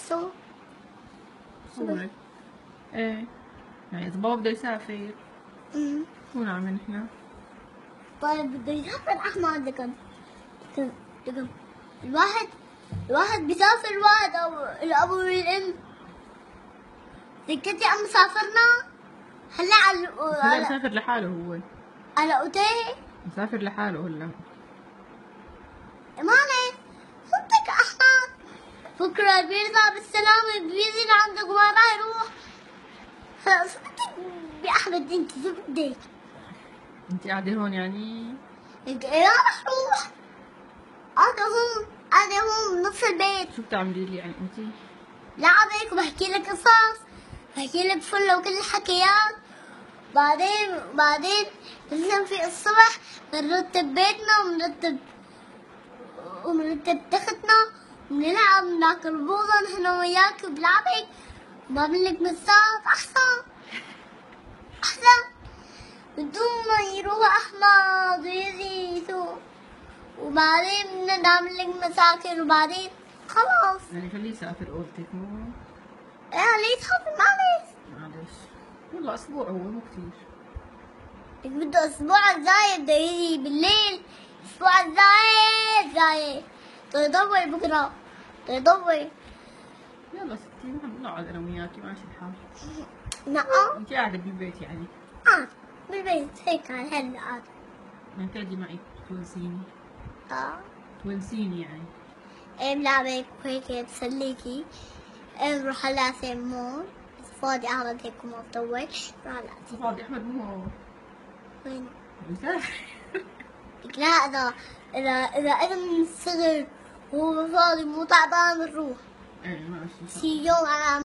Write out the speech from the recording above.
شو؟ صورك. ايه يعني إذا بابا بده يسافر شو نعمل نحن؟ طيب بده يسافر أحمد لكن الواحد بيسافر الواحد أو الأب والأم. ذكرتي أم سافرنا هلا هلا مسافر لحاله هو. على أوتيل. مسافر لحاله هلا. إيماني صدق أحمد بكرة بيرجع بالسلامة بيجي لعندك وما راح يروح. هلا صدقك بأحمد أنت شو بدك؟ انت قاعدة هون يعني؟ لك إيه راح روح. أنا هون بنص البيت. شو بتعملي لي يعني انت؟ لعبك وبحكي لك قصص، بحكي لك فل وكل الحكيات. بعدين مثلا في الصبح بنرتب بيتنا ومنرتب تختنا وبنلعب بناكل بوظة نحن وياك بلعبك وبعمل لك مسات أحسن بدون ما يروح أحمد ويجي يسوق. وبعدين بدنا نعمل لك مساكن وبعدين خلاص. يعني خليه يسافر قولتك مو؟ ليه تخافي معلش والله اسبوع هو مو كثير. بده اسبوع الجاي بده يجي بالليل. الاسبوع الجاي بده يضوي بكره بده يضوي. يلا ستي نحن بنقعد انا وياكي ماشي الحال. نعم انت قاعدة بالبيت يعني؟ بالبيت هيك على هلا قاعدة. يعني تقعدي معي تونسيني؟ اه تونسيني يعني؟ ايه بلعبك وهيك تسليكي. ايه بروح هلا سيمون فاضي احمد هيك ما بطول بروح هلا. فاضي احمد مو هو؟ وين؟ مسافر. لا اذا من الصغر وهو فاضي مو تعبان بنروح. ايه ماشي. شي يوم على